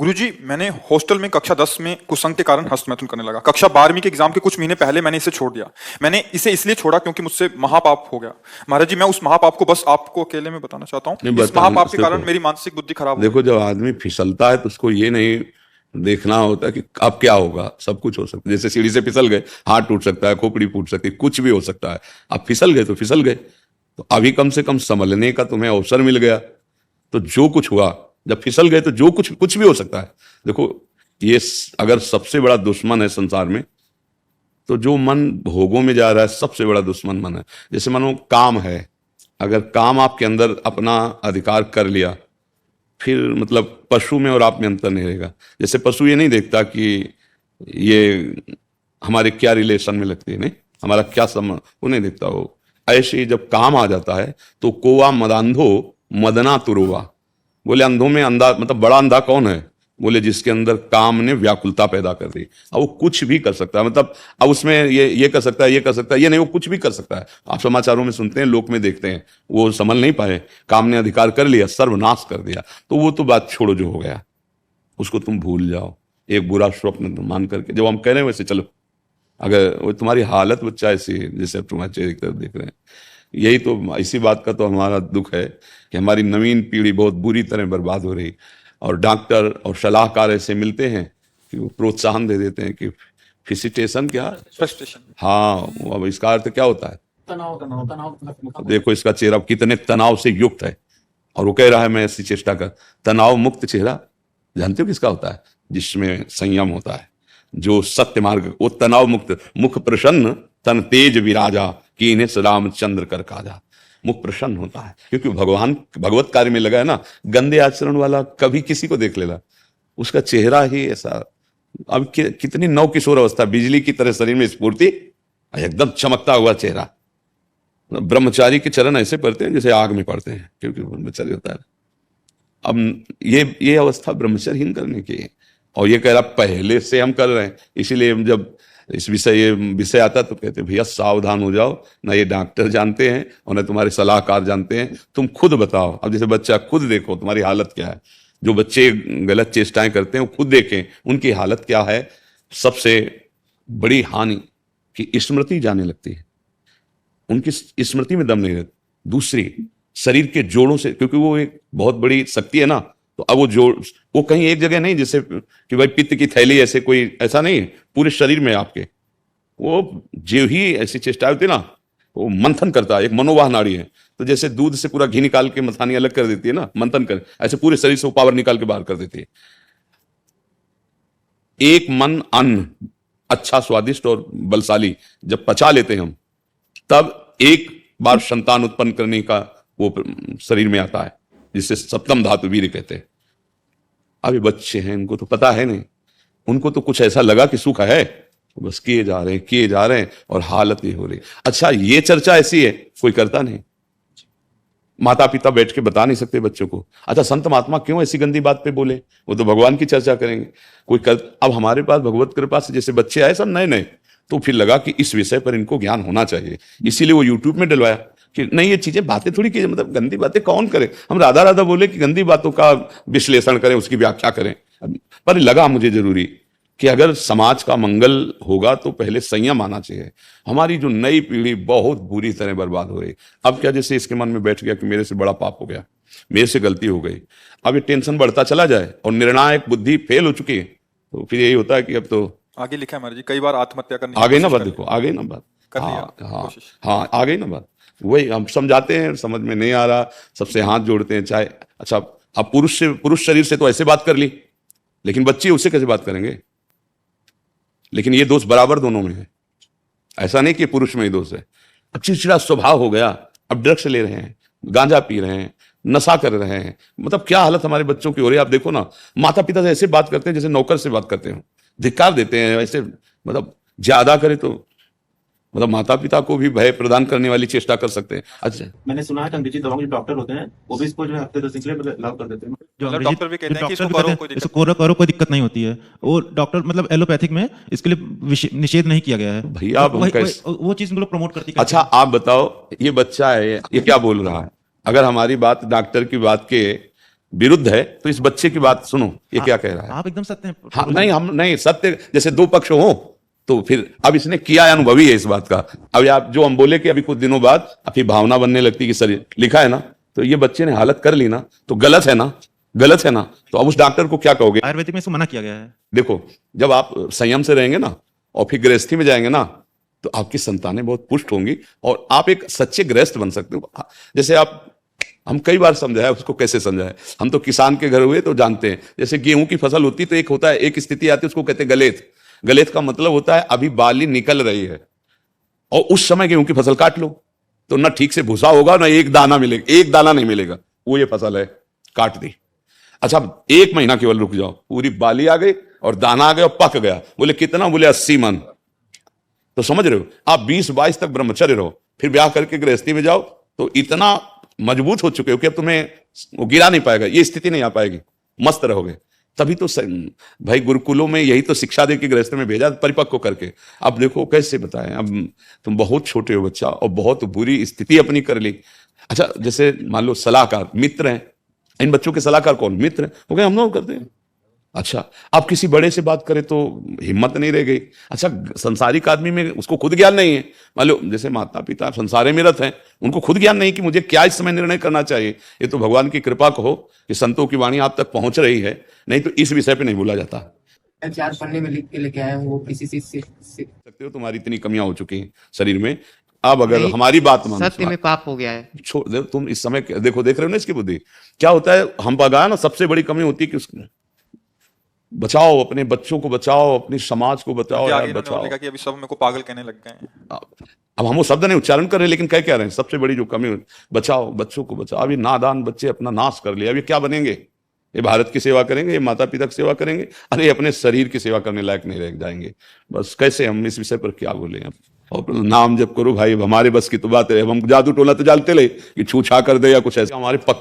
गुरुजी, मैंने हॉस्टल में कक्षा 10 में कुसंग के कारण हस्तमैथुन करने लगा। कक्षा 12वीं के एग्जाम के कुछ महीने पहले मैंने इसे छोड़ दिया। मैंने इसे इसलिए छोड़ा क्योंकि मुझसे महापाप हो गया। महाराज जी, मैं उस महापाप को बस आपको अकेले में बताना चाहता हूँ। इस महापाप के कारण मेरी मानसिक बुद्धि खराब हो देखो, जब आदमी फिसलता है तो उसको ये नहीं देखना होता कि अब क्या होगा। सब कुछ हो सकता है। जैसे सीढ़ी से फिसल गए, हाथ टूट सकता है, खोपड़ी फूट सकती है, कुछ भी हो सकता है। अब फिसल गए तो फिसल गए, तो अभी कम से कम संभलने का तुम्हें अवसर मिल गया। तो जो कुछ हुआ, जब फिसल गए तो जो कुछ भी हो सकता है। देखो, ये अगर सबसे बड़ा दुश्मन है संसार में, तो जो मन भोगों में जा रहा है सबसे बड़ा दुश्मन मन है। जैसे मानो काम है, अगर काम आपके अंदर अपना अधिकार कर लिया, फिर मतलब पशु में और आप में अंतर नहीं रहेगा। जैसे पशु ये नहीं देखता कि ये हमारे क्या रिलेशन में लगती है, नहीं हमारा क्या संबंध, वो नहीं देखता। वो ऐसे ही जब काम आ जाता है तो कोवा मदांधो मदना तुरुवा। बोले अंधों में अंधा, मतलब बड़ा अंधा कौन है? बोले जिसके अंदर काम ने व्याकुलता पैदा कर दी। अब वो कुछ भी कर सकता है, मतलब अब उसमें ये कर सकता है, ये कर सकता है, ये नहीं, वो कुछ भी कर सकता है। आप समाचारों में सुनते हैं, लोक में देखते हैं, वो संभल नहीं पाए, काम ने अधिकार कर लिया, सर्वनाश कर दिया। तो वो तो बात छोड़ो, जो हो गया उसको तुम भूल जाओ। एक बुरा स्वप्न मान करके, जब हम कह रहे हैं वैसे चलो। अगर वो तुम्हारी हालत बच्चा ऐसी, जैसे अब तुम्हारे चेहरे की तरफ देख रहे हैं, यही तो, इसी बात का तो हमारा दुख है कि हमारी नवीन पीढ़ी बहुत बुरी तरह बर्बाद हो रही। और डॉक्टर और सलाहकार ऐसे मिलते हैं कि वो प्रोत्साहन दे देते हैं कि फिसिटेशन क्या, फ्रस्ट्रेशन। हाँ, अब इसका अर्थ क्या होता है? तनाव तनाव तनाव। देखो इसका चेहरा कितने तनाव से युक्त है, और वो कह रहा है मैं ऐसी चेष्टा कर। तनाव मुक्त चेहरा जानते हो किसका होता है? जिसमें संयम होता है, जो सत्य मार्ग, वो तनाव मुक्त। मुख प्रसन्न तन तेज विराजा, कीने रामचंद्र कर काजा। मुख प्रसन्न होता है क्योंकि भगवान भगवत कार्य में लगा है ना। गंदे आचरण वाला कभी किसी को देख लेगा, उसका चेहरा ही ऐसा। अब कितनी नव किशोर अवस्था, बिजली की तरह शरीर में स्फूर्ति, एकदम चमकता हुआ चेहरा। ब्रह्मचारी के चरण ऐसे पड़ते हैं जैसे आग में पड़ते हैं, क्योंकि ब्रह्मचारी होता है। अब ये अवस्था ब्रह्मचर्यहीन करने की है। और ये कह रहा पहले से हम कर रहे हैं, इसीलिए हम जब ये विषय आता तो कहते भैया सावधान हो जाओ, ना ये डॉक्टर जानते हैं और ना तुम्हारे सलाहकार जानते हैं, तुम खुद बताओ। अब जैसे बच्चा, खुद देखो तुम्हारी हालत क्या है। जो बच्चे गलत चेष्टाएं करते हैं वो खुद देखें उनकी हालत क्या है। सबसे बड़ी हानि कि स्मृति जाने लगती है, उनकी स्मृति में दम नहीं रहता। दूसरी, शरीर के जोड़ों से, क्योंकि वो एक बहुत बड़ी शक्ति है ना, तो अब वो कहीं एक जगह नहीं, जैसे कि भाई पित्त की थैली, ऐसे कोई ऐसा नहीं है, पूरे शरीर में आपके। वो जो ही ऐसी चेष्टा होती है ना, वो मंथन करता है। एक मनोवाह नाड़ी है, तो जैसे दूध से पूरा घी निकाल के मथानी अलग कर देती है ना, मंथन कर, ऐसे पूरे शरीर से वो पावर निकाल के बाहर कर देती है। एक मन अन्न अच्छा, स्वादिष्ट और बलशाली जब पचा लेते हैं हम, तब एक बार संतान उत्पन्न करने का वो शरीर में आता है, जिसे सप्तम धातु वीर्य कहते हैं। अभी बच्चे हैं, उनको तो पता है नहीं, उनको तो कुछ ऐसा लगा कि सुख है, बस किए जा रहे हैं और हालत ये हो रही। अच्छा, ये चर्चा ऐसी है कोई करता नहीं, माता पिता बैठ के बता नहीं सकते बच्चों को। अच्छा, संत महात्मा क्यों ऐसी गंदी बात पे बोले? वो तो भगवान की चर्चा करेंगे, कोई कर। अब हमारे पास भगवत कृपा से जैसे बच्चे आए सब नए नए, तो फिर लगा कि इस विषय पर इनको ज्ञान होना चाहिए, इसीलिए वो यूट्यूब में डलवाया कि नहीं, ये चीजें बातें थोड़ी की, मतलब गंदी बातें कौन करे। हम राधा राधा बोले कि गंदी बातों का विश्लेषण करें, उसकी व्याख्या करें। पर लगा मुझे जरूरी कि अगर समाज का मंगल होगा तो पहले संयम आना चाहिए। हमारी जो नई पीढ़ी बहुत बुरी तरह बर्बाद हो रही। अब क्या, जैसे इसके मन में बैठ गया कि मेरे से बड़ा पाप हो गया, मेरे से गलती हो गई, अब ये टेंशन बढ़ता चला जाए और निर्णायक बुद्धि फेल हो चुकी है, तो फिर यही होता है कि अब तो आगे लिखा है महाराज जी, कई बार आत्महत्या करने आ गई ना बात। देखो आ गई ना बात, हाँ आ गई ना बात। वही हम समझाते हैं, समझ में नहीं आ रहा, सबसे हाथ जोड़ते हैं। चाहे अच्छा, अब पुरुष शरीर से तो ऐसे बात कर ली, लेकिन बच्चे उससे कैसे बात करेंगे? लेकिन ये दोष बराबर दोनों में है, ऐसा नहीं कि पुरुष में ही दोष है। अब चिड़चिड़ा स्वभाव हो गया, अब ड्रग्स ले रहे हैं, गांजा पी रहे हैं, नशा कर रहे हैं, मतलब क्या हालत हमारे बच्चों की हो रही है। आप देखो ना, माता पिता से ऐसे बात करते हैं जैसे नौकर से बात करते हो, धिक्कार देते हैं ऐसे, मतलब ज्यादा करे तो मतलब माता पिता को भी भय प्रदान करने वाली चेष्टा कर सकते हैं। अच्छा, मैंने सुना है कि अंग्रेजी दवाओं के डॉक्टर होते हैं, वो भी इसको जो है हफ्ते 10 दिन के लिए लागू कर देते हैं। जो मतलब अंग्रेजी डॉक्टर भी कहते हैं कि इसको डॉक्टर भी करो, कहते कोई हैं, दिक्कत इसको करो कोई दिक्कत नहीं होती है। वो डॉक्टर मतलब एलोपैथिक में इसके लिए निषेध नहीं किया गया है भैया, वो चीज लोग प्रमोट करती है। अच्छा आप बताओ, ये बच्चा है, ये क्या बोल रहा है? अगर हमारी बात डॉक्टर की बात के विरुद्ध है तो इस बच्चे की बात सुनो, ये क्या कह रहा है। आप एकदम सत्य हैं। हाँ नहीं, हम नहीं, सत्य जैसे दो पक्ष हो तो फिर अब इसने किया है, अनुभवी है इस बात का। अब आप जो हम बोले कि अभी कुछ दिनों बाद अभी भावना बनने लगती कि शरीर लिखा है ना, तो ये बच्चे ने हालत कर ली ना, तो गलत है ना, गलत है ना। तो अब उस डॉक्टर को क्या कहोगे। आयुर्वेदिक में इसको मना किया गया है। देखो, जब आप संयम से रहेंगे ना और फिर गृहस्थी में जाएंगे ना, तो आपकी संतानें बहुत पुष्ट होंगी और आप एक सच्चे गृहस्थ बन सकते हो। जैसे आप, हम कई बार समझाया उसको, कैसे समझाए, हम तो किसान के घर हुए तो जानते हैं। जैसे गेहूं की फसल होती तो एक होता है, एक स्थिति आती है, उसको कहते हैं गलेत। गलेत का मतलब होता है अभी बाली निकल रही है और उस समय गेहूं की फसल काट लो तो ना ठीक से भूसा होगा ना एक दाना मिलेगा, एक दाना नहीं मिलेगा, वो ये फसल है, काट दी। अच्छा, 1 महीना केवल रुक जाओ, पूरी बाली आ गई और दाना आ गया और पक गया। बोले कितना, बोले 80 मन। तो समझ रहे हो, आप 20-22 तक ब्रह्मचर्य रहो, फिर ब्याह करके गृहस्थी में जाओ तो इतना मजबूत हो चुके हो कि अब तुम्हें वो गिरा नहीं पाएगा, ये स्थिति नहीं आ पाएगी, मस्त रहोगे। तभी तो भाई गुरुकुलों में यही तो शिक्षा दे के गृहस्थ में भेजा, परिपक्व करके। अब देखो कैसे बताएं, अब तुम बहुत छोटे हो बच्चा और बहुत बुरी स्थिति अपनी कर ली। अच्छा, जैसे मान लो सलाहकार मित्र हैं, इन बच्चों के सलाहकार कौन, मित्र हैं, वो कहें हम लोग करते हैं। अच्छा, आप किसी बड़े से बात करें तो हिम्मत नहीं रह गई। अच्छा, संसारिक आदमी में उसको खुद ज्ञान नहीं है, मान लो जैसे माता पिता संसारे में रत हैं, उनको खुद ज्ञान नहीं कि मुझे क्या इस समय निर्णय करना चाहिए। ये तो भगवान की कृपा कहो कि संतों की वाणी आप तक पहुंच रही है, नहीं तो इस विषय पे नहीं बोला जाता। 4 पन्ने में लिख के लेके आया हूँ, वो किसी से सकते हो, तुम्हारी इतनी कमियां हो चुकी हैं शरीर में। अब अगर हमारी बात मानो, सत्य में पाप हो गया है। छोड़ दे तुम इस समय, देखो देख रहे हो ना इसकी बुद्धि क्या होता है। हम पगा ना, सबसे बड़ी कमी होती है कि उसको बचाओ, अपने बच्चों को बचाओ, अपनी समाज को बचाओ यार, बचाओ। कि अभी सब मेरे को पागल कहने लग गए हैं। अब हम वो शब्द नहीं उच्चारण कर रहे, लेकिन कह क्या रहे हैं, सबसे बड़ी जो कमी, बचाओ, बच्चों को बचाओ। अभी नादान बच्चे अपना नाश कर लिया, अभी क्या बनेंगे। ये भारत की सेवा करेंगे, ये माता पिता की सेवा करेंगे, अरे अपने शरीर की सेवा करने लायक नहीं रह जाएंगे। बस कैसे हम इस विषय पर क्या बोले। और नाम जब करो भाई, हमारे बस की तो बात है। अब हम जादू टोला तो जानते ले कि छू छा कर दे या कुछ ऐसा, हमारे पक्के